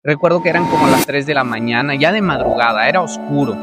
Recuerdo que eran como las 3 de la mañana, ya de madrugada, era oscuro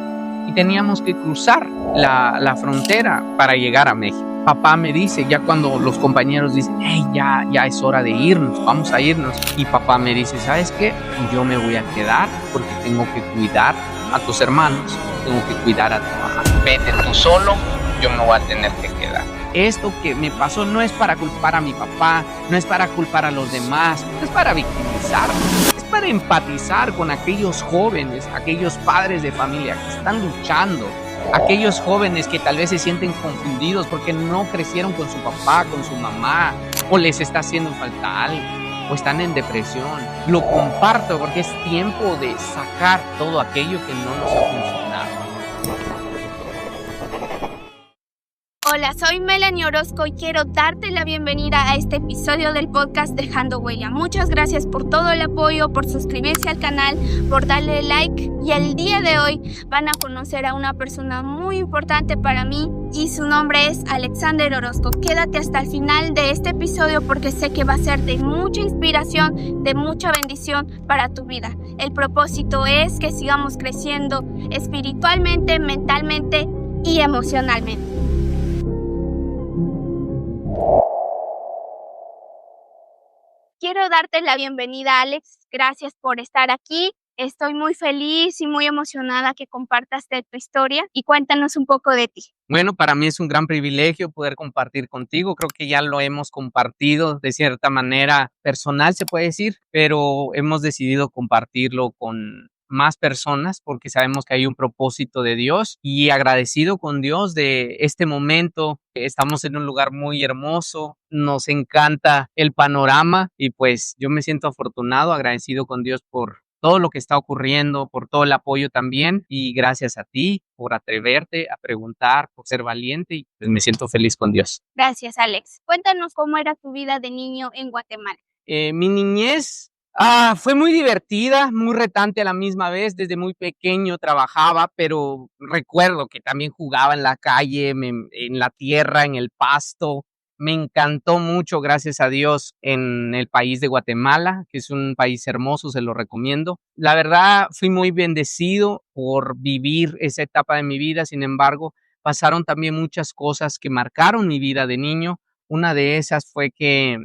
y teníamos que cruzar la frontera para llegar a México. Papá me dice, ya cuando los compañeros dicen, hey, ya es hora de irnos, vamos a irnos. Y papá me dice, ¿sabes qué? Yo me voy a quedar porque tengo que cuidar a tus hermanos, tengo que cuidar a tu mamá. Vete tú solo, yo me voy a tener que quedar. Esto que me pasó no es para culpar a mi papá, no es para culpar a los demás, no es para victimizarme, es para empatizar con aquellos jóvenes, aquellos padres de familia que están luchando, aquellos jóvenes que tal vez se sienten confundidos porque no crecieron con su papá, con su mamá, o les está haciendo falta algo, o están en depresión. Lo comparto porque es tiempo de sacar todo aquello que no nos ha funcionado. Hola, soy Melanie Orozco y quiero darte la bienvenida a este episodio del podcast Dejando Huella. Muchas gracias por todo el apoyo, por suscribirse al canal, por darle like. Y el día de hoy van a conocer a una persona muy importante para mí y su nombre es Alexander Orozco. Quédate hasta el final de este episodio porque sé que va a ser de mucha inspiración, de mucha bendición para tu vida. El propósito es que sigamos creciendo espiritualmente, mentalmente y emocionalmente. Quiero darte la bienvenida, Alex. Gracias por estar aquí. Estoy muy feliz y muy emocionada que compartas de tu historia y cuéntanos un poco de ti. Bueno, para mí es un gran privilegio poder compartir contigo. Creo que ya lo hemos compartido de cierta manera personal, se puede decir, pero hemos decidido compartirlo con más personas porque sabemos que hay un propósito de Dios y agradecido con Dios de este momento. Estamos en un lugar muy hermoso, nos encanta el panorama y pues yo me siento afortunado, agradecido con Dios por todo lo que está ocurriendo, por todo el apoyo también y gracias a ti por atreverte a preguntar, por ser valiente y pues me siento feliz con Dios. Gracias, Alex. Cuéntanos cómo era tu vida de niño en Guatemala. Mi niñez fue muy divertida, muy retante a la misma vez. Desde muy pequeño trabajaba, pero recuerdo que también jugaba en la calle, en la tierra, en el pasto. Me encantó mucho, gracias a Dios, en el país de Guatemala, que es un país hermoso, se lo recomiendo. La verdad, fui muy bendecido por vivir esa etapa de mi vida. Sin embargo, pasaron también muchas cosas que marcaron mi vida de niño. Una de esas fue que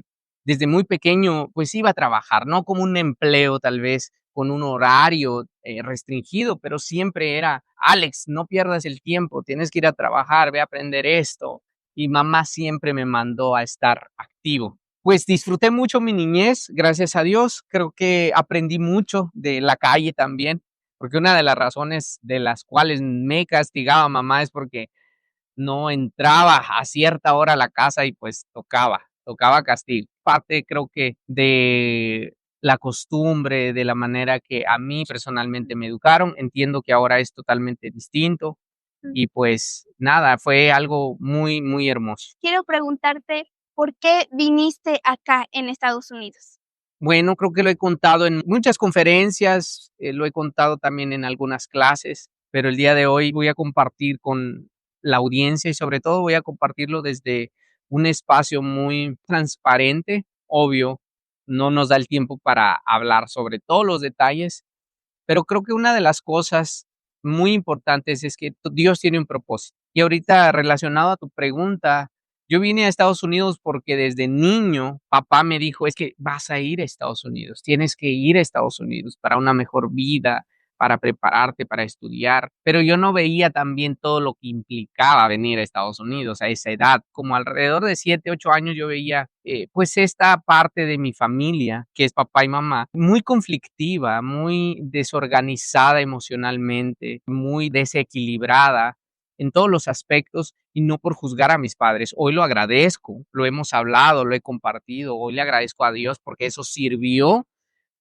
desde muy pequeño, pues iba a trabajar, no como un empleo tal vez con un horario restringido, pero siempre era, Alex, no pierdas el tiempo, tienes que ir a trabajar, ve a aprender esto. Y mamá siempre me mandó a estar activo. Pues disfruté mucho mi niñez, gracias a Dios. Creo que aprendí mucho de la calle también, porque una de las razones de las cuales me castigaba mamá es porque no entraba a cierta hora a la casa y pues tocaba castigo. Parte creo que de la costumbre, de la manera que a mí personalmente me educaron. Entiendo que ahora es totalmente distinto y pues nada, fue algo muy, muy hermoso. Quiero preguntarte, ¿por qué viniste acá en Estados Unidos? Bueno, creo que lo he contado en muchas conferencias, lo he contado también en algunas clases, pero el día de hoy voy a compartir con la audiencia y sobre todo voy a compartirlo desde un espacio muy transparente. Obvio, no nos da el tiempo para hablar sobre todos los detalles, pero creo que una de las cosas muy importantes es que Dios tiene un propósito. Y ahorita relacionado a tu pregunta, yo vine a Estados Unidos porque desde niño papá me dijo, es que vas a ir a Estados Unidos, tienes que ir a Estados Unidos para una mejor vida, para prepararte, para estudiar, pero yo no veía también todo lo que implicaba venir a Estados Unidos a esa edad. Como alrededor de 7, 8 años yo veía pues esta parte de mi familia, que es papá y mamá, muy conflictiva, muy desorganizada emocionalmente, muy desequilibrada en todos los aspectos y no por juzgar a mis padres. Hoy lo agradezco, lo hemos hablado, lo he compartido, hoy le agradezco a Dios porque eso sirvió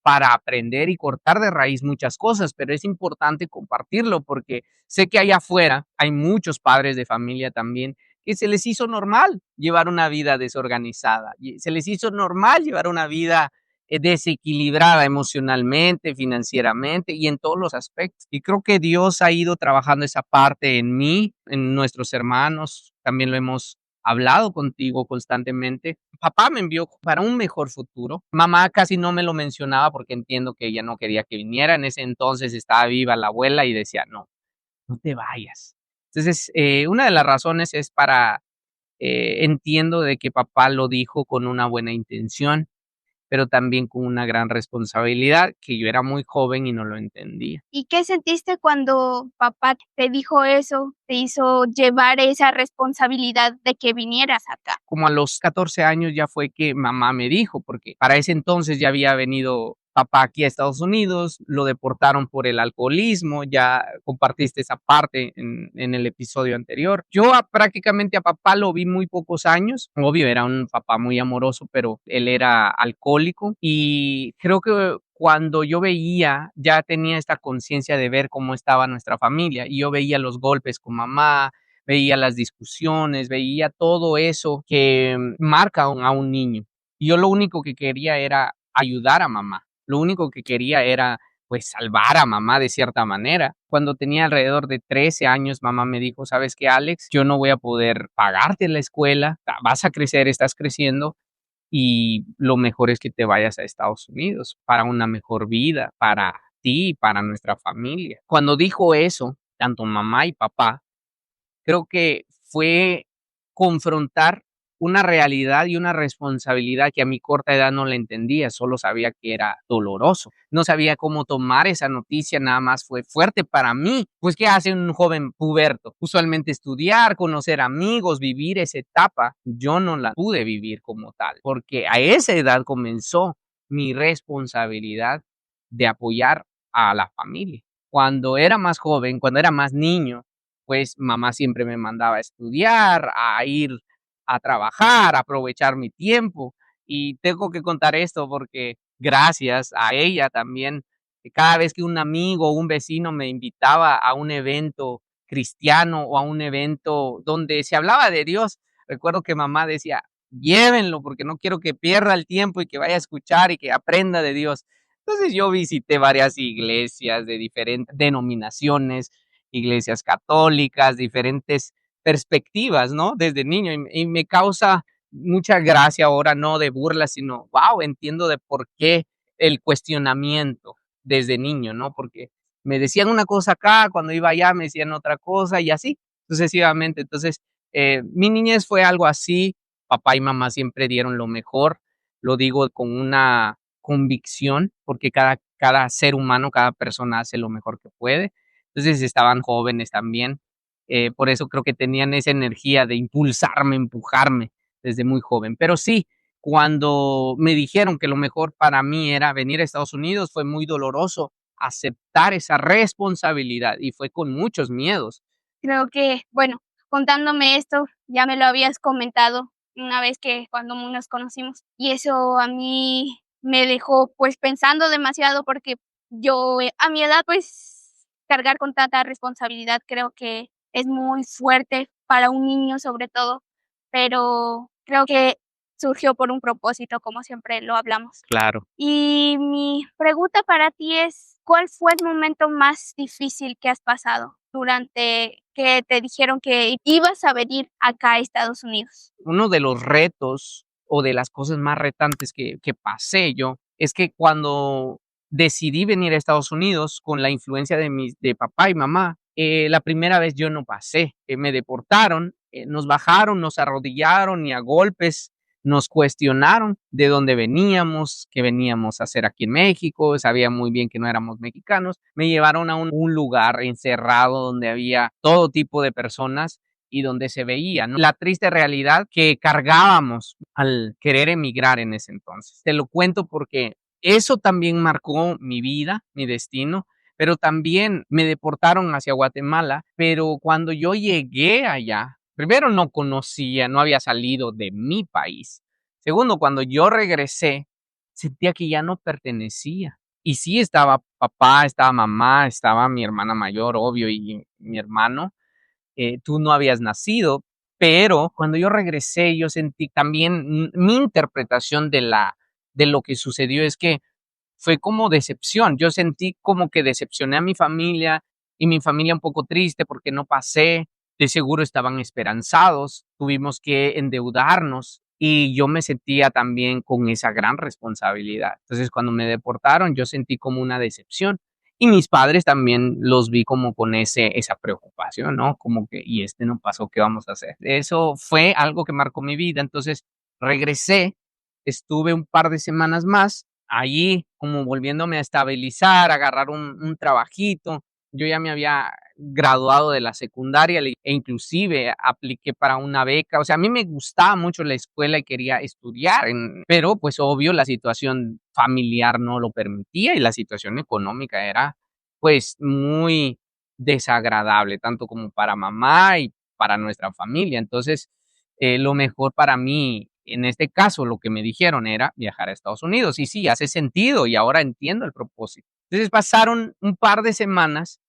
para aprender y cortar de raíz muchas cosas, pero es importante compartirlo porque sé que allá afuera hay muchos padres de familia también que se les hizo normal llevar una vida desorganizada, y se les hizo normal llevar una vida desequilibrada emocionalmente, financieramente y en todos los aspectos. Y creo que Dios ha ido trabajando esa parte en mí, en nuestros hermanos, también lo hemos hablado contigo constantemente. Papá me envió para un mejor futuro. Mamá casi no me lo mencionaba porque entiendo que ella no quería que viniera. En ese entonces estaba viva la abuela y decía, no, no te vayas. Entonces, una de las razones es entiendo de que papá lo dijo con una buena intención, pero también con una gran responsabilidad, que yo era muy joven y no lo entendía. ¿Y qué sentiste cuando papá te dijo eso, te hizo llevar esa responsabilidad de que vinieras acá? Como a los 14 años ya fue que mamá me dijo, porque para ese entonces ya había venido papá aquí a Estados Unidos, lo deportaron por el alcoholismo, ya compartiste esa parte en el episodio anterior. Yo prácticamente a papá lo vi muy pocos años, obvio era un papá muy amoroso, pero él era alcohólico y creo que cuando yo veía, ya tenía esta conciencia de ver cómo estaba nuestra familia y yo veía los golpes con mamá, veía las discusiones, veía todo eso que marca a un niño. Y yo lo único que quería era ayudar a mamá. Lo único que quería era, pues, salvar a mamá de cierta manera. Cuando tenía alrededor de 13 años, mamá me dijo, ¿sabes qué, Alex? Yo no voy a poder pagarte la escuela, vas a crecer, estás creciendo, y lo mejor es que te vayas a Estados Unidos para una mejor vida, para ti, para nuestra familia. Cuando dijo eso, tanto mamá y papá, creo que fue confrontar una realidad y una responsabilidad que a mi corta edad no la entendía, solo sabía que era doloroso. No sabía cómo tomar esa noticia, nada más fue fuerte para mí. Pues, ¿qué hace un joven puberto? Usualmente estudiar, conocer amigos, vivir esa etapa. Yo no la pude vivir como tal, porque a esa edad comenzó mi responsabilidad de apoyar a la familia. Cuando era más joven, cuando era más niño, pues mamá siempre me mandaba a estudiar, a ir a trabajar, a aprovechar mi tiempo. Y tengo que contar esto porque gracias a ella también, cada vez que un amigo o un vecino me invitaba a un evento cristiano o a un evento donde se hablaba de Dios, recuerdo que mamá decía, llévenlo porque no quiero que pierda el tiempo y que vaya a escuchar y que aprenda de Dios. Entonces yo visité varias iglesias de diferentes denominaciones, iglesias católicas, diferentes perspectivas, ¿no? Desde niño y me causa mucha gracia ahora, no de burla, sino, wow, entiendo de por qué el cuestionamiento desde niño, ¿no? Porque me decían una cosa acá, cuando iba allá me decían otra cosa y así sucesivamente. Entonces, mi niñez fue algo así, papá y mamá siempre dieron lo mejor, lo digo con una convicción, porque cada ser humano, cada persona hace lo mejor que puede. Entonces estaban jóvenes también, por eso creo que tenían esa energía de impulsarme, empujarme desde muy joven. Pero sí, cuando me dijeron que lo mejor para mí era venir a Estados Unidos, fue muy doloroso aceptar esa responsabilidad y fue con muchos miedos. Creo que, bueno, contándome esto, ya me lo habías comentado una vez que cuando nos conocimos y eso a mí me dejó pues pensando demasiado porque yo a mi edad pues cargar con tanta responsabilidad creo que es muy fuerte para un niño sobre todo, pero creo que surgió por un propósito, como siempre lo hablamos. Claro. Y mi pregunta para ti es, ¿cuál fue el momento más difícil que has pasado durante que te dijeron que ibas a venir acá a Estados Unidos? Uno de los retos o de las cosas más retantes que pasé yo es que cuando decidí venir a Estados Unidos con la influencia de papá y mamá, la primera vez yo no pasé, me deportaron, nos bajaron, nos arrodillaron y a golpes nos cuestionaron de dónde veníamos, qué veníamos a hacer aquí en México, sabía muy bien que no éramos mexicanos, me llevaron a un lugar encerrado donde había todo tipo de personas y donde se veía, ¿no?, la triste realidad que cargábamos al querer emigrar en ese entonces. Te lo cuento porque eso también marcó mi vida, mi destino, pero también me deportaron hacia Guatemala, pero cuando yo llegué allá, primero no conocía, no había salido de mi país. Segundo, cuando yo regresé, sentía que ya no pertenecía. Y sí estaba papá, estaba mamá, estaba mi hermana mayor, obvio, y mi hermano, tú no habías nacido, pero cuando yo regresé, yo sentí también mi interpretación de lo que sucedió es que fue como decepción. Yo sentí como que decepcioné a mi familia y mi familia un poco triste porque no pasé. de seguro estaban esperanzados, tuvimos que endeudarnos y yo me sentía también con esa gran responsabilidad. Entonces, cuando me deportaron, yo sentí como una decepción y mis padres también los vi como con esa preocupación, ¿no? Como que, y este no pasó, ¿qué vamos a hacer? Eso fue algo que marcó mi vida. Entonces, regresé, estuve un par de semanas más allí, como volviéndome a estabilizar, agarrar un trabajito. Yo ya me había graduado de la secundaria e inclusive apliqué para una beca. O sea, a mí me gustaba mucho la escuela y quería estudiar, pero pues obvio la situación familiar no lo permitía y la situación económica era pues muy desagradable, tanto como para mamá y para nuestra familia. Entonces, lo mejor para mí, en este caso, lo que me dijeron era viajar a Estados Unidos. Y sí, hace sentido y ahora entiendo el propósito. Entonces pasaron un par de semanas,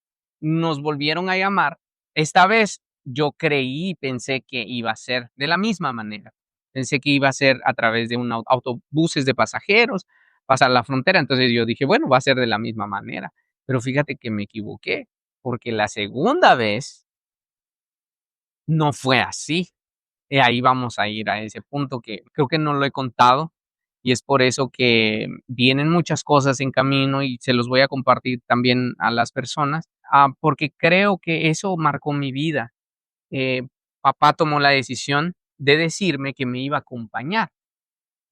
nos volvieron a llamar. Esta vez yo creí y pensé que iba a ser de la misma manera. Pensé que iba a ser a través de un autobuses de pasajeros, pasar la frontera. Entonces yo dije, bueno, va a ser de la misma manera. Pero fíjate que me equivoqué, porque la segunda vez no fue así. Ahí vamos a ir a ese punto que creo que no lo he contado y es por eso que vienen muchas cosas en camino y se los voy a compartir también a las personas, porque creo que eso marcó mi vida. Eh, Papá tomó la decisión de decirme que me iba a acompañar,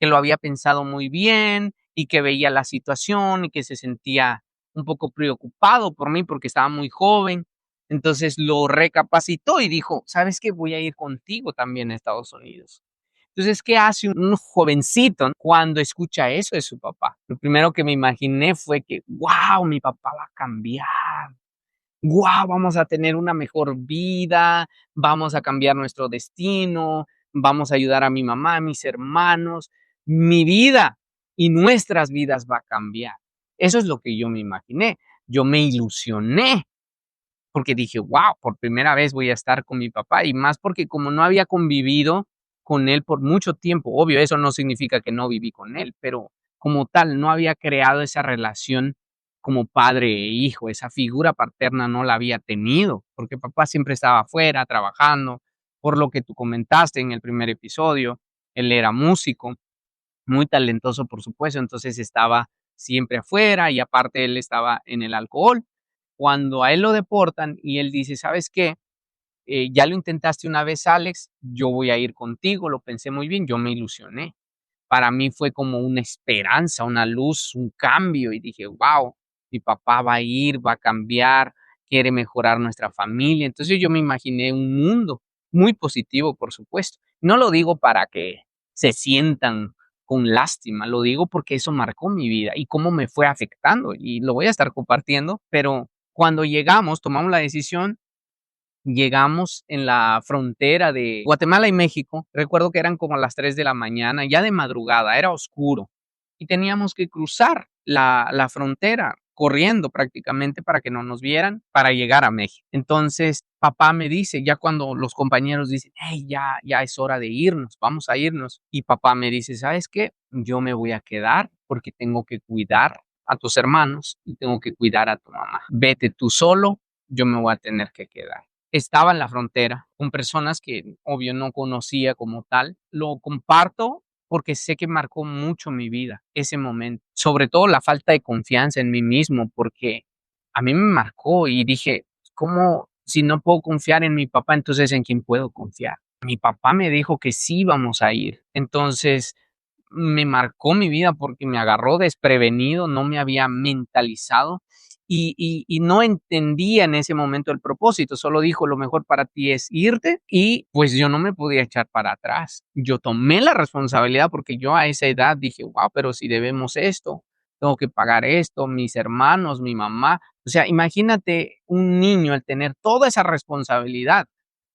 que lo había pensado muy bien y que veía la situación y que se sentía un poco preocupado por mí porque estaba muy joven. Entonces lo recapacitó y dijo, ¿sabes qué? Voy a ir contigo también a Estados Unidos. Entonces, ¿qué hace un jovencito cuando escucha eso de su papá? Lo primero que me imaginé fue que, wow, mi papá va a cambiar. Wow, vamos a tener una mejor vida, vamos a cambiar nuestro destino, vamos a ayudar a mi mamá, a mis hermanos, mi vida y nuestras vidas va a cambiar. Eso es lo que yo me imaginé. Yo me ilusioné porque dije, wow, por primera vez voy a estar con mi papá y más porque como no había convivido con él por mucho tiempo, obvio, eso no significa que no viví con él, pero como tal, no había creado esa relación como padre e hijo, esa figura paterna no la había tenido, porque papá siempre estaba afuera trabajando, por lo que tú comentaste en el primer episodio, él era músico, muy talentoso, por supuesto, entonces estaba siempre afuera y aparte él estaba en el alcohol. Cuando a él lo deportan y él dice, ¿sabes qué? Ya lo intentaste una vez, Alex, yo voy a ir contigo, lo pensé muy bien, yo me ilusioné. Para mí fue como una esperanza, una luz, un cambio y dije, wow, mi papá va a ir, va a cambiar, quiere mejorar nuestra familia. Entonces yo me imaginé un mundo muy positivo, por supuesto. No lo digo para que se sientan con lástima, lo digo porque eso marcó mi vida y cómo me fue afectando y lo voy a estar compartiendo, pero cuando llegamos, tomamos la decisión. Llegamos en la frontera de Guatemala y México. Recuerdo que eran como las 3 de la mañana, ya de madrugada, era oscuro, y teníamos que cruzar la frontera corriendo prácticamente para que no nos vieran, para llegar a México. Entonces, papá me dice, ya cuando los compañeros dicen: "Hey, ya es hora de irnos, vamos a irnos", y papá me dice: "¿Sabes qué? Yo me voy a quedar porque tengo que cuidar a tus hermanos y tengo que cuidar a tu mamá. Vete tú solo, yo me voy a tener que quedar". Estaba en la frontera con personas que, obvio, no conocía como tal. Lo comparto porque sé que marcó mucho mi vida ese momento, sobre todo la falta de confianza en mí mismo, porque a mí me marcó y dije, ¿cómo si no puedo confiar en mi papá, entonces en quién puedo confiar? Mi papá me dijo que sí íbamos a ir, entonces me marcó mi vida porque me agarró desprevenido, no me había mentalizado y no entendía en ese momento el propósito, solo dijo: "Lo mejor para ti es irte", y pues yo no me podía echar para atrás. Yo tomé la responsabilidad porque yo a esa edad dije: "Guau, pero si debemos esto, tengo que pagar esto, mis hermanos, mi mamá". O sea, imagínate un niño al tener toda esa responsabilidad.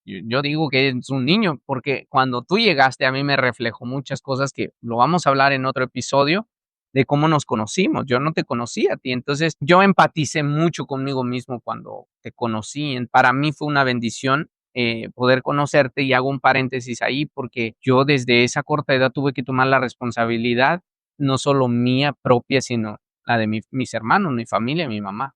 Yo digo que es un niño, porque cuando tú llegaste a mí me reflejó muchas cosas que lo vamos a hablar en otro episodio, de cómo nos conocimos. Yo no te conocía a ti, entonces yo empaticé mucho conmigo mismo cuando te conocí. Para mí fue una bendición poder conocerte y hago un paréntesis ahí porque yo desde esa corta edad tuve que tomar la responsabilidad, no solo mía propia, sino la de mis hermanos, mi familia, mi mamá.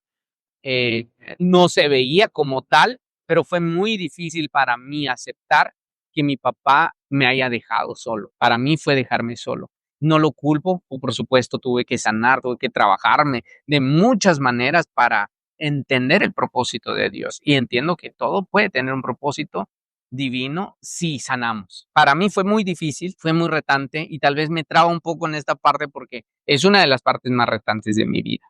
No se veía como tal, pero fue muy difícil para mí aceptar que mi papá me haya dejado solo. Para mí fue dejarme solo. No lo culpo, o por supuesto tuve que sanar, tuve que trabajarme de muchas maneras para entender el propósito de Dios. Y entiendo que todo puede tener un propósito divino si sanamos. Para mí fue muy difícil, fue muy retante y tal vez me traba un poco en esta parte porque es una de las partes más retantes de mi vida.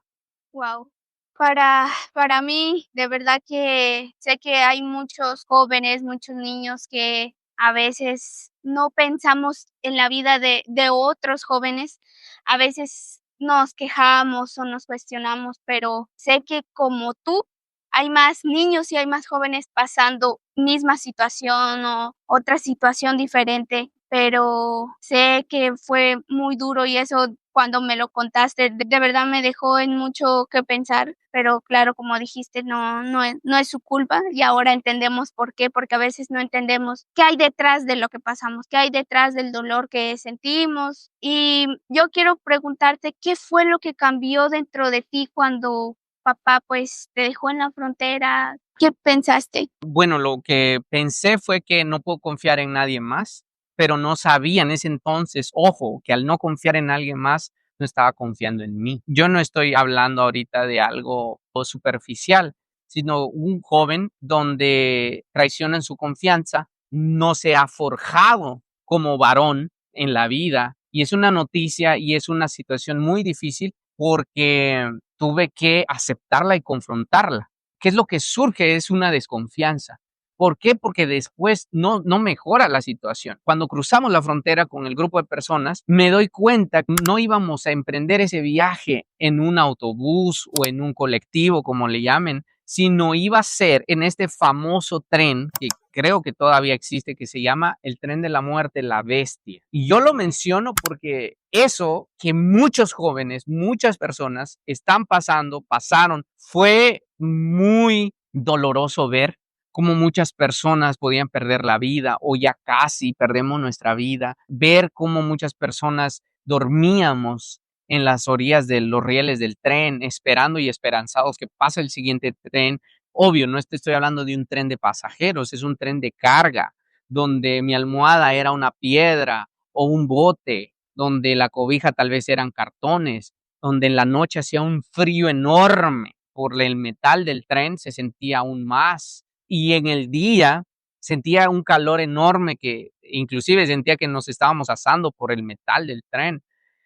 Wow. Para mí, de verdad que sé que hay muchos jóvenes, muchos niños que a veces no pensamos en la vida de otros jóvenes. A veces nos quejamos o nos cuestionamos, pero sé que como tú, hay más niños y hay más jóvenes pasando misma situación o otra situación diferente, pero sé que fue muy duro y eso cuando me lo contaste, de verdad me dejó en mucho que pensar, pero claro, como dijiste, no es su culpa y ahora entendemos por qué, porque a veces no entendemos qué hay detrás de lo que pasamos, qué hay detrás del dolor que sentimos. Y yo quiero preguntarte, ¿qué fue lo que cambió dentro de ti cuando papá, pues, te dejó en la frontera? ¿Qué pensaste? Bueno, lo que pensé fue que no puedo confiar en nadie más, pero no sabía en ese entonces, ojo, que al no confiar en alguien más, no estaba confiando en mí. Yo no estoy hablando ahorita de algo superficial, sino un joven donde traicionan su confianza, no se ha forjado como varón en la vida. Y es una noticia y es una situación muy difícil porque tuve que aceptarla y confrontarla. ¿Qué es lo que surge? Es una desconfianza. ¿Por qué? Porque después no mejora la situación. Cuando cruzamos la frontera con el grupo de personas, me doy cuenta que no íbamos a emprender ese viaje en un autobús o en un colectivo, como le llamen, sino iba a ser en este famoso tren que creo que todavía existe, que se llama el tren de la muerte, la bestia. Y yo lo menciono porque eso que muchos jóvenes, muchas personas están pasaron, fue muy doloroso ver cómo muchas personas podían perder la vida o ya casi perdemos nuestra vida, ver cómo muchas personas dormíamos en las orillas de los rieles del tren, esperando y esperanzados que pase el siguiente tren. Obvio, no te estoy hablando de un tren de pasajeros, es un tren de carga, donde mi almohada era una piedra o un bote, donde la cobija tal vez eran cartones, donde en la noche hacía un frío enorme por el metal del tren, se sentía aún más. Y en el día sentía un calor enorme que inclusive sentía que nos estábamos asando por el metal del tren.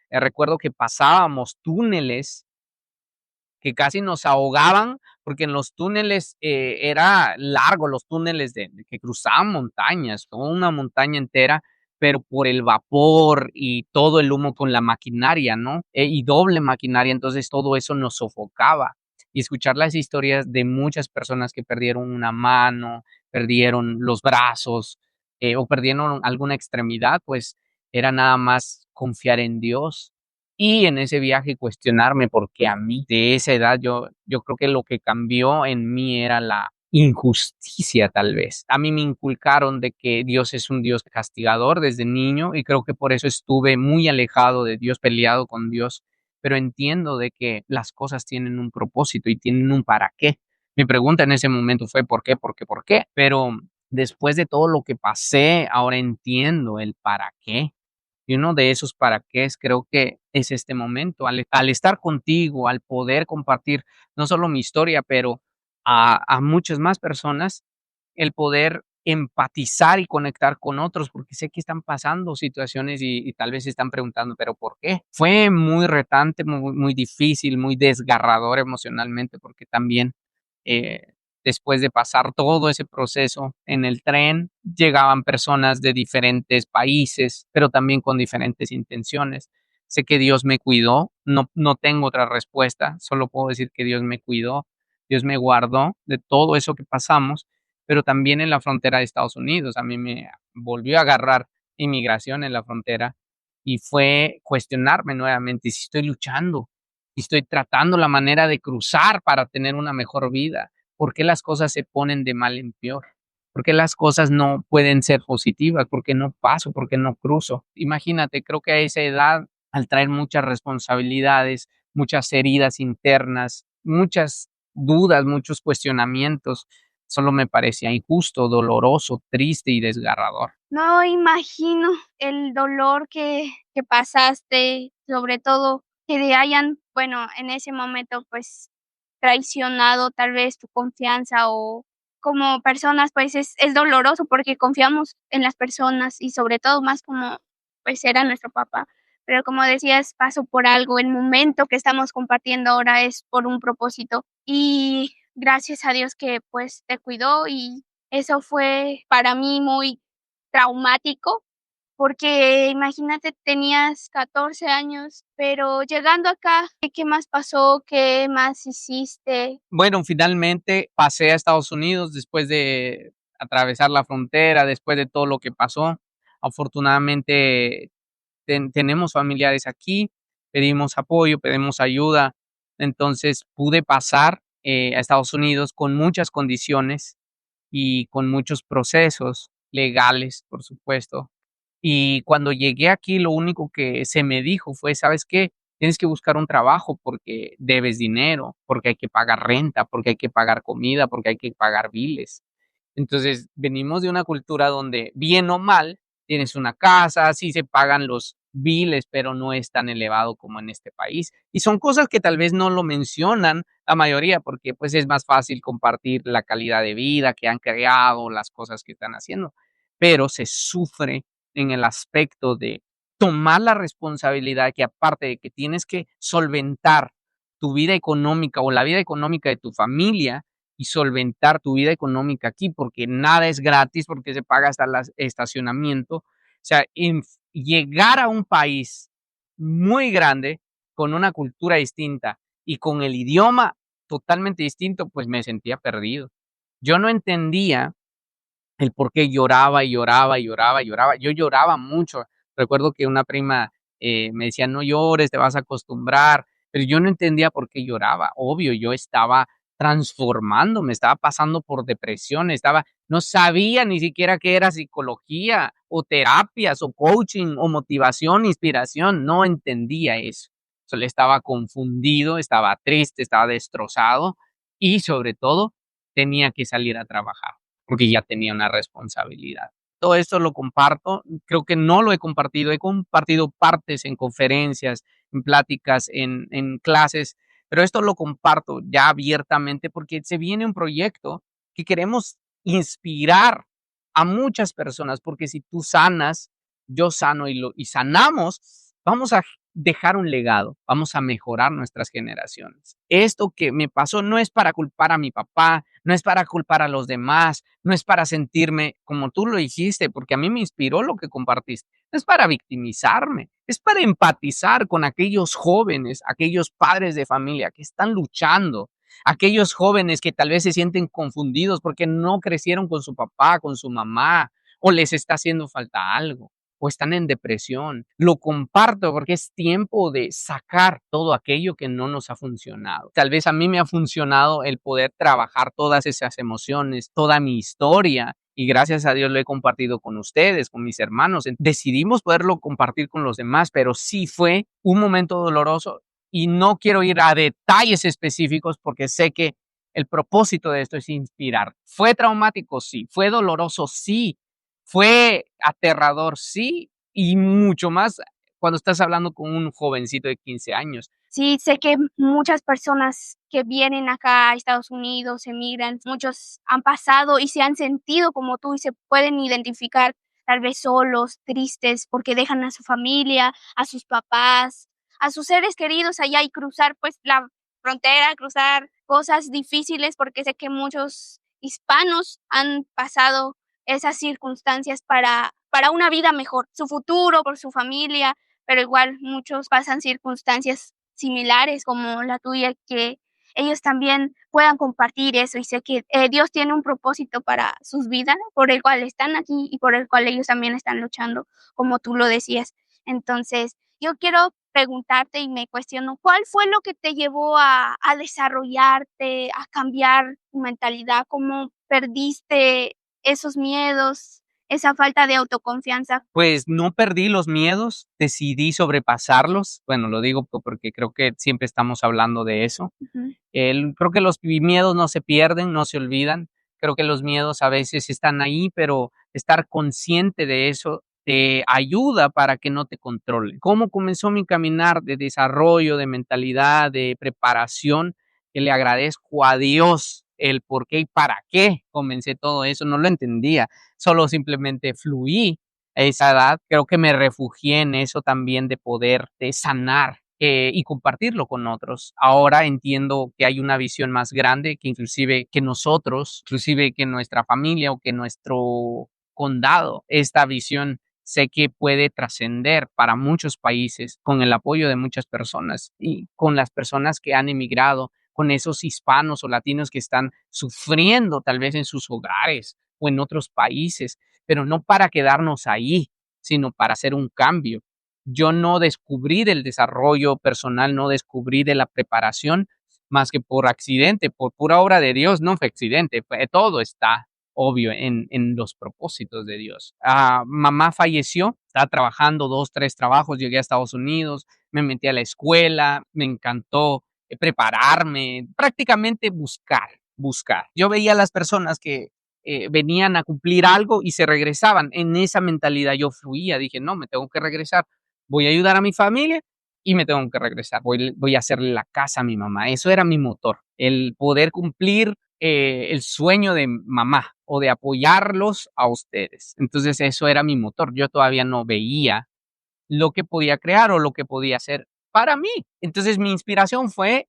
Recuerdo que pasábamos túneles que casi nos ahogaban, porque en los túneles era largo, los túneles que cruzaban montañas, toda una montaña entera, pero por el vapor y todo el humo con la maquinaria, ¿no? Y doble maquinaria, entonces todo eso nos sofocaba. Y escuchar las historias de muchas personas que perdieron una mano, perdieron los brazos o perdieron alguna extremidad, pues era nada más confiar en Dios y en ese viaje cuestionarme por qué a mí, de esa edad, yo creo que lo que cambió en mí era la injusticia, tal vez. A mí me inculcaron de que Dios es un Dios castigador desde niño y creo que por eso estuve muy alejado de Dios, peleado con Dios, pero entiendo de que las cosas tienen un propósito y tienen un para qué. Mi pregunta en ese momento fue ¿por qué? ¿Por qué? ¿Por qué? Pero después de todo lo que pasé, ahora entiendo el para qué. Y uno de esos para qué creo que es este momento, al estar contigo, al poder compartir no solo mi historia, pero a muchas más personas, el poder empatizar y conectar con otros, porque sé que están pasando situaciones y tal vez se están preguntando, pero ¿por qué? Fue muy retante, muy difícil, muy desgarrador emocionalmente, porque también eh, después de pasar todo ese proceso en el tren, llegaban personas de diferentes países, pero también con diferentes intenciones. Sé que Dios me cuidó, no tengo otra respuesta, solo puedo decir que Dios me cuidó, Dios me guardó de todo eso que pasamos, pero también en la frontera de Estados Unidos. A mí me volvió a agarrar inmigración en la frontera y fue cuestionarme nuevamente si estoy luchando, si estoy tratando la manera de cruzar para tener una mejor vida. ¿Por qué las cosas se ponen de mal en peor? ¿Por qué las cosas no pueden ser positivas? ¿Por qué no paso? ¿Por qué no cruzo? Imagínate, creo que a esa edad, al traer muchas responsabilidades, muchas heridas internas, muchas dudas, muchos cuestionamientos, solo me parecía injusto, doloroso, triste y desgarrador. No imagino el dolor que pasaste, sobre todo que te hayan, bueno, en ese momento, pues, traicionado tal vez tu confianza o como personas, pues, es doloroso porque confiamos en las personas y sobre todo más como, pues, era nuestro papá. Pero como decías, pasó por algo, el momento que estamos compartiendo ahora es por un propósito y gracias a Dios que, pues, te cuidó y eso fue para mí muy traumático, porque imagínate, tenías 14 años, pero llegando acá, ¿qué más pasó? ¿Qué más hiciste? Bueno, finalmente pasé a Estados Unidos después de atravesar la frontera, después de todo lo que pasó. Afortunadamente tenemos familiares aquí, pedimos apoyo, pedimos ayuda. Entonces pude pasar a Estados Unidos con muchas condiciones y con muchos procesos legales, por supuesto. Y cuando llegué aquí, lo único que se me dijo fue, ¿sabes qué? Tienes que buscar un trabajo porque debes dinero, porque hay que pagar renta, porque hay que pagar comida, porque hay que pagar biles. Entonces, venimos de una cultura donde, bien o mal, tienes una casa, sí se pagan los biles, pero no es tan elevado como en este país. Y son cosas que tal vez no lo mencionan la mayoría, porque pues es más fácil compartir la calidad de vida que han creado, las cosas que están haciendo, pero se sufre en el aspecto de tomar la responsabilidad que aparte de que tienes que solventar tu vida económica o la vida económica de tu familia, y solventar tu vida económica aquí, porque nada es gratis, porque se paga hasta el estacionamiento. O sea, llegar a un país muy grande, con una cultura distinta y con el idioma totalmente distinto, pues me sentía perdido. Yo no entendía el por qué lloraba y lloraba y lloraba y lloraba. Yo lloraba mucho. Recuerdo que una prima me decía, no llores, te vas a acostumbrar, pero yo no entendía por qué lloraba. Obvio, yo estaba transformando, me estaba pasando por depresión, no sabía ni siquiera qué era psicología o terapias o coaching o motivación, inspiración, no entendía eso. Solo estaba confundido, estaba triste, estaba destrozado y sobre todo tenía que salir a trabajar porque ya tenía una responsabilidad. Todo esto lo comparto, creo que no lo he compartido partes en conferencias, en pláticas, en clases, pero esto lo comparto ya abiertamente porque se viene un proyecto que queremos inspirar a muchas personas, porque si tú sanas, yo sano y sanamos, vamos a dejar un legado, vamos a mejorar nuestras generaciones. Esto que me pasó no es para culpar a mi papá, no es para culpar a los demás, no es para sentirme como tú lo dijiste, porque a mí me inspiró lo que compartiste. No es para victimizarme, es para empatizar con aquellos jóvenes, aquellos padres de familia que están luchando, aquellos jóvenes que tal vez se sienten confundidos porque no crecieron con su papá, con su mamá, o les está haciendo falta algo o están en depresión. Lo comparto porque es tiempo de sacar todo aquello que no nos ha funcionado. Tal vez a mí me ha funcionado el poder trabajar todas esas emociones, toda mi historia, y gracias a Dios lo he compartido con ustedes, con mis hermanos. Decidimos poderlo compartir con los demás, pero sí fue un momento doloroso y no quiero ir a detalles específicos porque sé que el propósito de esto es inspirar. ¿Fue traumático? Sí. ¿Fue doloroso? Sí. ¿Fue aterrador? Sí, y mucho más cuando estás hablando con un jovencito de 15 años. Sí, sé que muchas personas que vienen acá a Estados Unidos, emigran, muchos han pasado y se han sentido como tú y se pueden identificar tal vez solos, tristes, porque dejan a su familia, a sus papás, a sus seres queridos allá y cruzar pues la frontera, cruzar cosas difíciles, porque sé que muchos hispanos han pasado esas circunstancias para una vida mejor, su futuro, por su familia, pero igual muchos pasan circunstancias similares como la tuya, que ellos también puedan compartir eso y sé que Dios tiene un propósito para sus vidas, por el cual están aquí y por el cual ellos también están luchando, como tú lo decías. Entonces, yo quiero preguntarte y me cuestiono, ¿cuál fue lo que te llevó a desarrollarte, a cambiar tu mentalidad? ¿Cómo perdiste esos miedos, esa falta de autoconfianza? Pues no perdí los miedos, decidí sobrepasarlos. Bueno, lo digo porque creo que siempre estamos hablando de eso. Ujú. Creo que los miedos no se pierden, no se olvidan. Creo que los miedos a veces están ahí, pero estar consciente de eso te ayuda para que no te controle. ¿Cómo comenzó mi caminar de desarrollo, de mentalidad, de preparación? Que le agradezco a Dios el por qué y para qué comencé todo eso. No lo entendía, solo simplemente fluí a esa edad. Creo que me refugié en eso también de poder de sanar y compartirlo con otros. Ahora entiendo que hay una visión más grande que inclusive que nosotros, inclusive que nuestra familia o que nuestro condado. Esta visión sé que puede trascender para muchos países con el apoyo de muchas personas y con las personas que han emigrado, con esos hispanos o latinos que están sufriendo tal vez en sus hogares o en otros países, pero no para quedarnos ahí, sino para hacer un cambio. Yo no descubrí del desarrollo personal, no descubrí de la preparación más que por accidente, por pura obra de Dios. No fue accidente, todo está obvio en los propósitos de Dios. Mamá falleció, estaba trabajando 2, 3 trabajos, llegué a Estados Unidos, me metí a la escuela, me encantó prepararme, prácticamente buscar. Yo veía a las personas que venían a cumplir algo y se regresaban. En esa mentalidad yo fluía, dije, no, me tengo que regresar, voy a ayudar a mi familia y me tengo que regresar, voy a hacerle la casa a mi mamá. Eso era mi motor, el poder cumplir el sueño de mamá o de apoyarlos a ustedes. Entonces eso era mi motor. Yo todavía no veía lo que podía crear o lo que podía hacer para mí. Entonces mi inspiración fue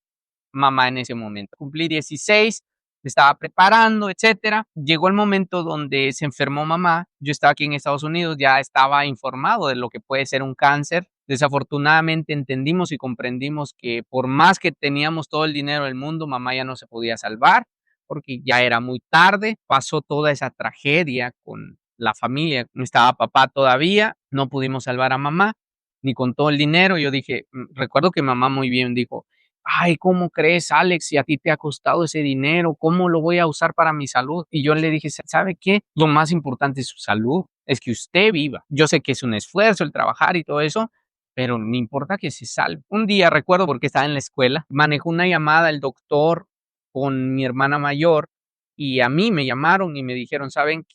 mamá en ese momento. Cumplí 16, me estaba preparando, etcétera. Llegó el momento donde se enfermó mamá. Yo estaba aquí en Estados Unidos, ya estaba informado de lo que puede ser un cáncer. Desafortunadamente entendimos y comprendimos que por más que teníamos todo el dinero del mundo, mamá ya no se podía salvar porque ya era muy tarde. Pasó toda esa tragedia con la familia. No estaba papá todavía, no pudimos salvar a mamá ni con todo el dinero. Yo dije, recuerdo que mamá muy bien dijo, ay, ¿cómo crees, Alex? Si a ti te ha costado ese dinero, ¿cómo lo voy a usar para mi salud? Y yo le dije, ¿sabe qué? Lo más importante es su salud, es que usted viva. Yo sé que es un esfuerzo el trabajar y todo eso, pero no importa que se salve. Un día recuerdo porque estaba en la escuela, manejó una llamada el doctor con mi hermana mayor y a mí me llamaron y me dijeron, ¿sabe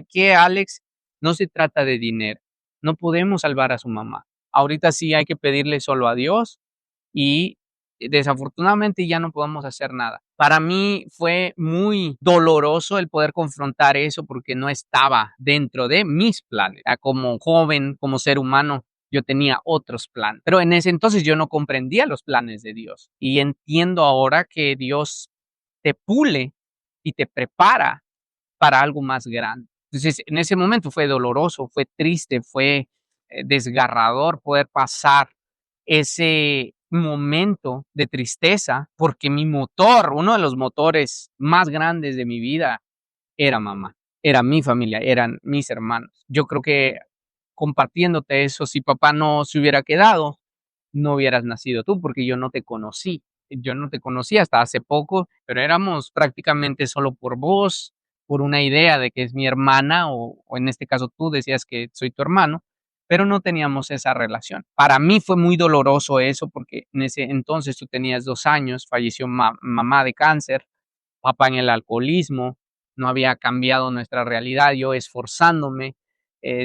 qué, Alex? No se trata de dinero, no podemos salvar a su mamá. Ahorita sí hay que pedirle solo a Dios y desafortunadamente ya no podemos hacer nada. Para mí fue muy doloroso el poder confrontar eso porque no estaba dentro de mis planes. Como joven, como ser humano, yo tenía otros planes, pero en ese entonces yo no comprendía los planes de Dios y entiendo ahora que Dios te pule y te prepara para algo más grande. Entonces, en ese momento fue doloroso, fue triste, fue desgarrador poder pasar ese momento de tristeza, porque mi motor, uno de los motores más grandes de mi vida, era mamá, era mi familia, eran mis hermanos. Yo creo que compartiéndote eso, si papá no se hubiera quedado, no hubieras nacido tú, porque yo no te conocí. Yo no te conocí hasta hace poco, pero éramos prácticamente solo por voz, por una idea de que es mi hermana, o en este caso tú decías que soy tu hermano, pero no teníamos esa relación. Para mí fue muy doloroso eso, porque en ese entonces tú tenías 2 años, falleció mamá de cáncer, papá en el alcoholismo, no había cambiado nuestra realidad, yo esforzándome,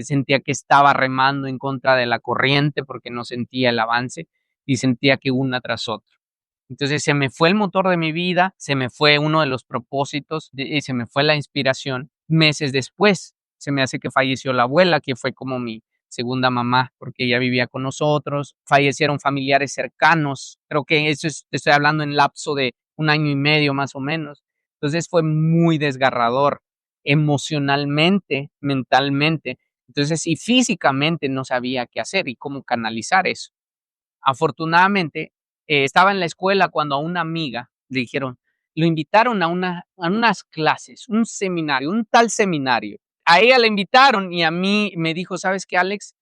sentía que estaba remando en contra de la corriente porque no sentía el avance y sentía que una tras otra. Entonces se me fue el motor de mi vida, se me fue uno de los propósitos y se me fue la inspiración. Meses después se me hace que falleció la abuela, que fue como mi segunda mamá, porque ella vivía con nosotros. Fallecieron familiares cercanos. Creo que eso te estoy hablando en lapso de 1 año y medio más o menos. Entonces fue muy desgarrador emocionalmente, mentalmente. Entonces, y físicamente no sabía qué hacer y cómo canalizar eso. Afortunadamente, estaba en la escuela cuando a una amiga le dijeron, lo invitaron a unas clases, un seminario, un tal seminario. A ella la invitaron y a mí me dijo, ¿sabes qué, Alex?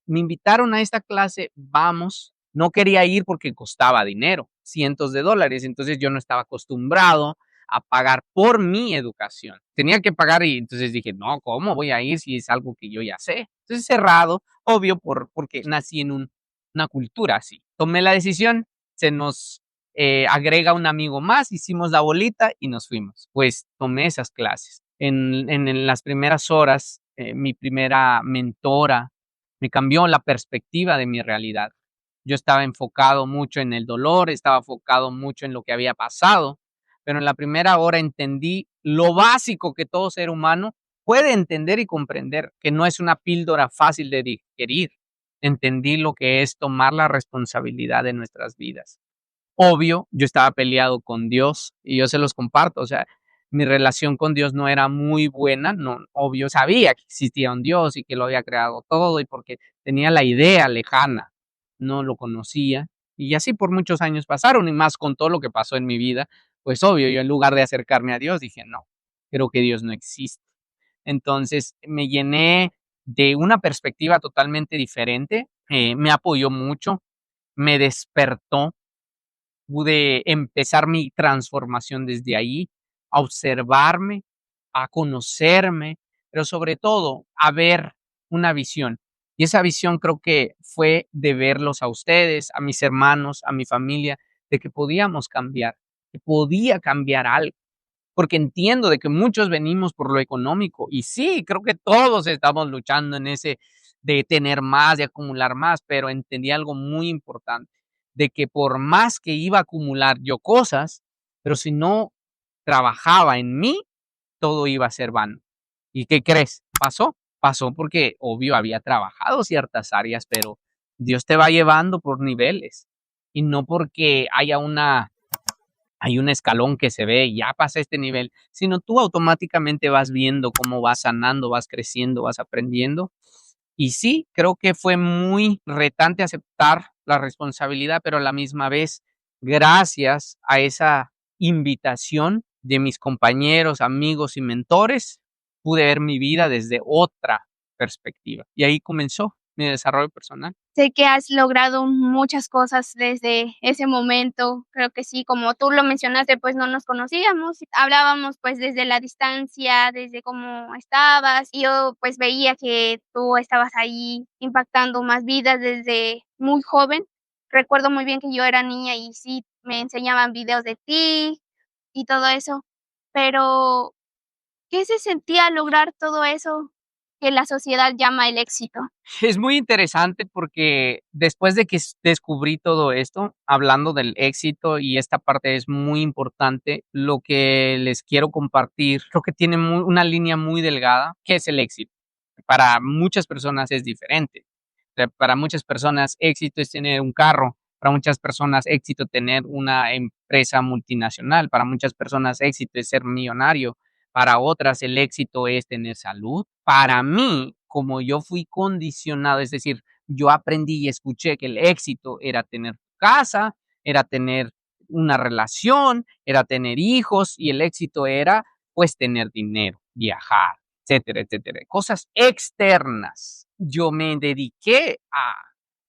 Me invitaron a esta clase, vamos. No quería ir porque costaba dinero, cientos de dólares. Entonces yo no estaba acostumbrado a pagar por mi educación. Tenía que pagar y entonces dije, no, ¿cómo voy a ir si es algo que yo ya sé? Entonces cerrado, obvio, porque nací en una cultura así. Tomé la decisión, se nos agrega un amigo más, hicimos la bolita y nos fuimos. Pues tomé esas clases. En las primeras horas, mi primera mentora me cambió la perspectiva de mi realidad. Yo estaba enfocado mucho en el dolor, estaba enfocado mucho en lo que había pasado, pero en la primera hora entendí lo básico que todo ser humano puede entender y comprender, que no es una píldora fácil de digerir. Entendí lo que es tomar la responsabilidad de nuestras vidas. Obvio, yo estaba peleado con Dios y yo se los comparto, o sea, mi relación con Dios no era muy buena, no, obvio, sabía que existía un Dios y que lo había creado todo y porque tenía la idea lejana, no lo conocía y así por muchos años pasaron y más con todo lo que pasó en mi vida, pues obvio, yo en lugar de acercarme a Dios dije, no, creo que Dios no existe. Entonces me llené de una perspectiva totalmente diferente, me apoyó mucho, me despertó, pude empezar mi transformación desde ahí, a observarme, a conocerme, pero sobre todo a ver una visión. Y esa visión creo que fue de verlos a ustedes, a mis hermanos, a mi familia, de que podíamos cambiar, que podía cambiar algo, porque entiendo de que muchos venimos por lo económico y sí, creo que todos estamos luchando en ese de tener más, de acumular más, pero entendí algo muy importante, de que por más que iba a acumular yo cosas, pero si no trabajaba en mí, todo iba a ser vano. ¿Y qué crees? Pasó, pasó porque obvio había trabajado ciertas áreas, pero Dios te va llevando por niveles y no porque haya hay un escalón que se ve, ya pasa este nivel, sino tú automáticamente vas viendo cómo vas sanando, vas creciendo, vas aprendiendo. Y sí, creo que fue muy retante aceptar la responsabilidad, pero a la misma vez, gracias a esa invitación de mis compañeros, amigos y mentores, pude ver mi vida desde otra perspectiva. Y ahí comenzó mi desarrollo personal. Sé que has logrado muchas cosas desde ese momento. Creo que sí, como tú lo mencionaste, pues no nos conocíamos. Hablábamos pues desde la distancia, desde cómo estabas. Y yo pues veía que tú estabas ahí impactando más vidas desde muy joven. Recuerdo muy bien que yo era niña y sí me enseñaban videos de ti y todo eso. Pero, ¿qué se sentía lograr todo eso que la sociedad llama el éxito? Es muy interesante porque después de que descubrí todo esto, hablando del éxito y esta parte es muy importante, lo que les quiero compartir, creo que tiene una línea muy delgada, que es el éxito. Para muchas personas es diferente. O sea, para muchas personas éxito es tener un carro, para muchas personas éxito tener una empresa multinacional, para muchas personas éxito es ser millonario, para otras el éxito es tener salud. Para mí, como yo fui condicionado, es decir, yo aprendí y escuché que el éxito era tener casa, era tener una relación, era tener hijos y el éxito era pues tener dinero, viajar, etcétera, etcétera. Cosas externas. Yo me dediqué a,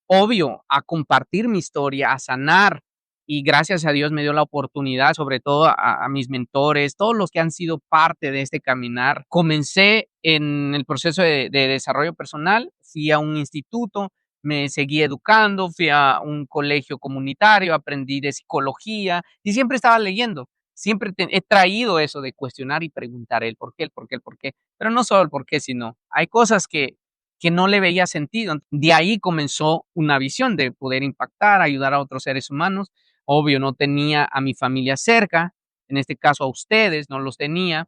obvio, a compartir mi historia, a sanar y gracias a Dios me dio la oportunidad, sobre todo a mis mentores, todos los que han sido parte de este caminar. Comencé en el proceso de desarrollo personal, fui a un instituto, me seguí educando, fui a un colegio comunitario, aprendí de psicología y siempre estaba leyendo. Siempre he traído eso de cuestionar y preguntar el por qué, el por qué, el por qué. Pero no solo el por qué, sino hay cosas que no le veía sentido. De ahí comenzó una visión de poder impactar, ayudar a otros seres humanos. Obvio, no tenía a mi familia cerca, en este caso a ustedes, no los tenía,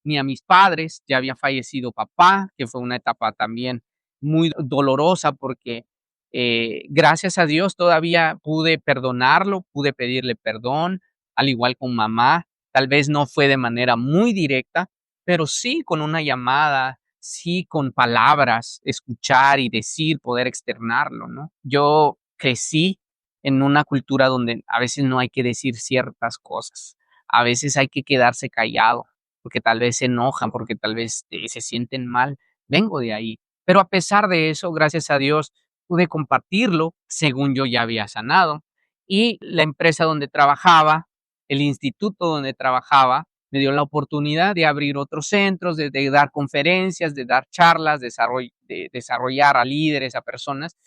ni a mis padres, ya había fallecido papá, que fue una etapa también muy dolorosa porque gracias a Dios todavía pude perdonarlo, pude pedirle perdón, al igual con mamá, tal vez no fue de manera muy directa, pero sí con una llamada, sí con palabras, escuchar y decir, poder externarlo, ¿no? Yo crecí en una cultura donde a veces no hay que decir ciertas cosas, a veces hay que quedarse callado, porque tal vez se enojan, porque tal vez se sienten mal. Vengo de ahí. Pero a pesar de eso, gracias a Dios, pude compartirlo, según yo ya había sanado. Y la empresa donde trabajaba, el instituto donde trabajaba, me dio la oportunidad de abrir otros centros, de dar conferencias, de dar charlas, de desarrollar a líderes, a personas.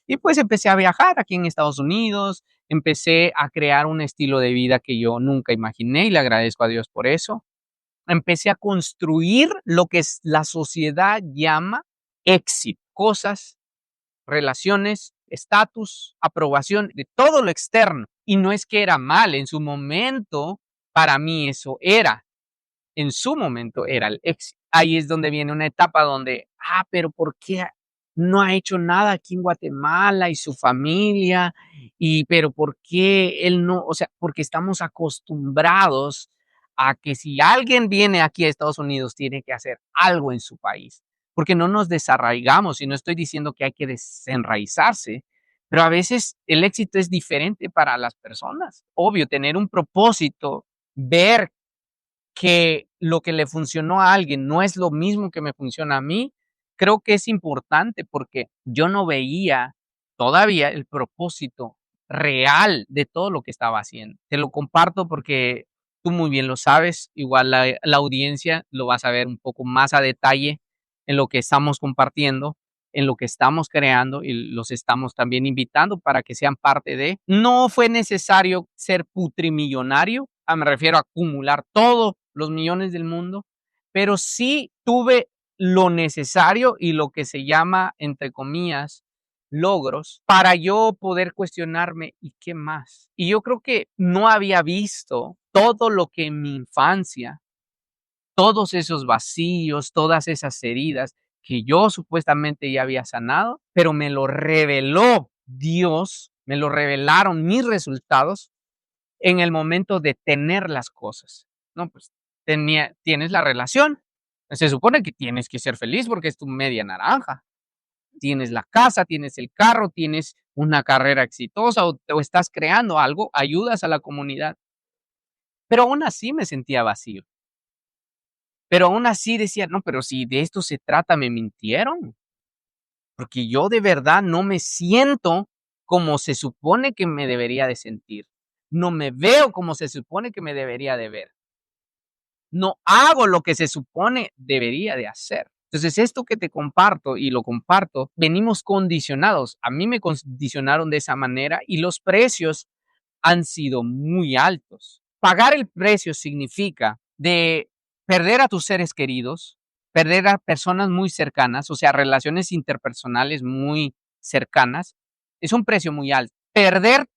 Y pues empecé a viajar aquí en Estados Unidos, empecé a crear un estilo de vida que yo nunca imaginé y le agradezco a Dios por eso. Empecé a construir lo que la sociedad llama éxito, cosas, relaciones, estatus, aprobación de todo lo externo. Y no es que era mal, en su momento, para mí eso era, en su momento era el éxito. Ahí es donde viene una etapa donde, pero ¿por qué no ha hecho nada aquí en Guatemala y su familia? Pero ¿por qué él no? O sea, porque estamos acostumbrados a que si alguien viene aquí a Estados Unidos, tiene que hacer algo en su país, porque no nos desarraigamos, y no estoy diciendo que hay que desenraizarse, pero a veces el éxito es diferente para las personas. Obvio, tener un propósito, ver que lo que le funcionó a alguien no es lo mismo que me funciona a mí, creo que es importante porque yo no veía todavía el propósito real de todo lo que estaba haciendo. Te lo comparto porque tú muy bien lo sabes, igual la audiencia lo va a saber un poco más a detalle en lo que estamos compartiendo, en lo que estamos creando y los estamos también invitando para que sean parte de. No fue necesario ser putrimillonario, me refiero a acumular todos los millones del mundo, pero sí tuve lo necesario y lo que se llama, entre comillas, logros para yo poder cuestionarme, ¿y qué más? Y yo creo que no había visto todo lo que en mi infancia, todos esos vacíos, todas esas heridas que yo supuestamente ya había sanado, pero me lo reveló Dios, me lo revelaron mis resultados en el momento de tener las cosas. No, pues tienes la relación. Se supone que tienes que ser feliz porque es tu media naranja. Tienes la casa, tienes el carro, tienes una carrera exitosa o estás creando algo, ayudas a la comunidad. Pero aún así me sentía vacío. Pero aún así decía, no, pero si de esto se trata, me mintieron. Porque yo de verdad no me siento como se supone que me debería de sentir. No me veo como se supone que me debería de ver. No hago lo que se supone debería de hacer. Entonces, esto que te comparto y lo comparto, venimos condicionados. A mí me condicionaron de esa manera y los precios han sido muy altos. Pagar el precio significa de perder a tus seres queridos, perder a personas muy cercanas, o sea, relaciones interpersonales muy cercanas, es un precio muy alto. Perder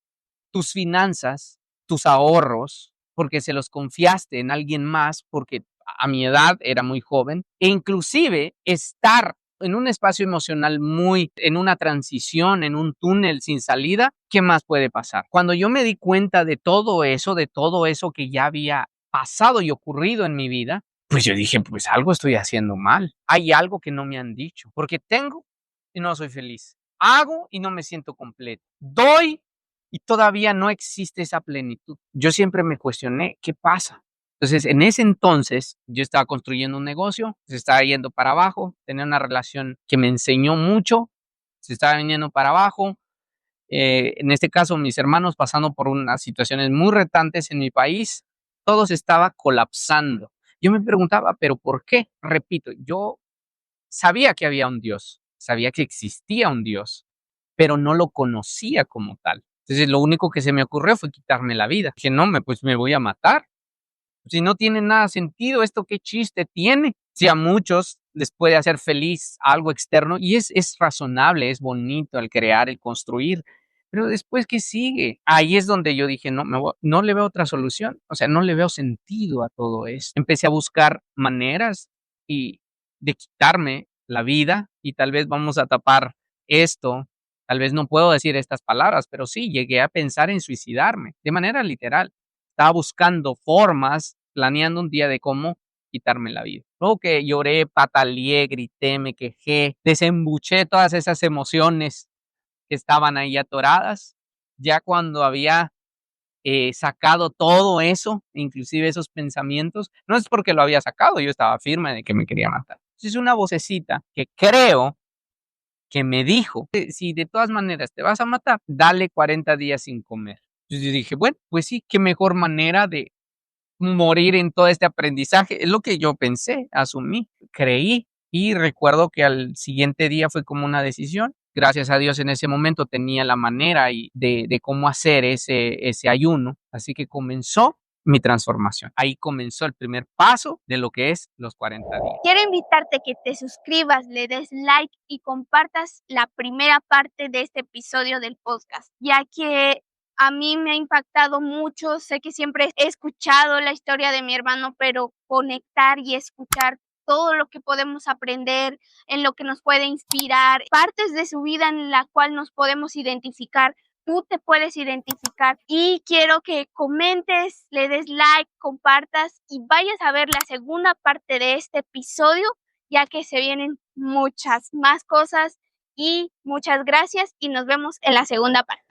tus finanzas, tus ahorros, porque se los confiaste en alguien más, porque a mi edad era muy joven, e inclusive estar en un espacio emocional en una transición, en un túnel sin salida, ¿qué más puede pasar? Cuando yo me di cuenta de todo eso que ya había pasado y ocurrido en mi vida, pues yo dije, pues algo estoy haciendo mal. Hay algo que no me han dicho, porque tengo y no soy feliz. Hago y no me siento completo. Doy y todavía no existe esa plenitud. Yo siempre me cuestioné, ¿qué pasa? Entonces, en ese entonces, yo estaba construyendo un negocio, se estaba yendo para abajo, tenía una relación que me enseñó mucho, se estaba yendo para abajo. En este caso, mis hermanos pasando por unas situaciones muy retantes en mi país, todo se estaba colapsando. Yo me preguntaba, ¿pero por qué? Repito, yo sabía que había un Dios, sabía que existía un Dios, pero no lo conocía como tal. Entonces, lo único que se me ocurrió fue quitarme la vida. Dije, no, pues me voy a matar. Si no tiene nada sentido, ¿esto qué chiste tiene? Si a muchos les puede hacer feliz algo externo, y es razonable, es bonito el crear, el construir, pero después, ¿qué sigue? Ahí es donde yo dije, no, no le veo otra solución, o sea, no le veo sentido a todo esto. Empecé a buscar maneras de quitarme la vida, y tal vez vamos a tapar esto, tal vez no puedo decir estas palabras, pero sí, llegué a pensar en suicidarme, de manera literal. Estaba buscando formas, planeando un día de cómo quitarme la vida. Luego que lloré, pataleé, grité, me quejé, desembuché todas esas emociones que estaban ahí atoradas. Ya cuando había sacado todo eso, inclusive esos pensamientos, no es porque lo había sacado, yo estaba firme de que me quería matar. Es una vocecita que creo que me dijo, si de todas maneras te vas a matar, dale 40 días sin comer. Entonces yo dije, bueno, pues sí, qué mejor manera de morir en todo este aprendizaje. Es lo que yo pensé, asumí, creí, y recuerdo que al siguiente día fue como una decisión. Gracias a Dios en ese momento tenía la manera de cómo hacer ese ayuno, así que comenzó mi transformación. Ahí comenzó el primer paso de lo que es los 40 días. Quiero invitarte a que te suscribas, le des like y compartas la primera parte de este episodio del podcast, ya que a mí me ha impactado mucho. Sé que siempre he escuchado la historia de mi hermano, pero conectar y escuchar todo lo que podemos aprender, en lo que nos puede inspirar, partes de su vida en la cual nos podemos identificar. Tú te puedes identificar y quiero que comentes, le des like, compartas y vayas a ver la segunda parte de este episodio, ya que se vienen muchas más cosas. Y muchas gracias y nos vemos en la segunda parte.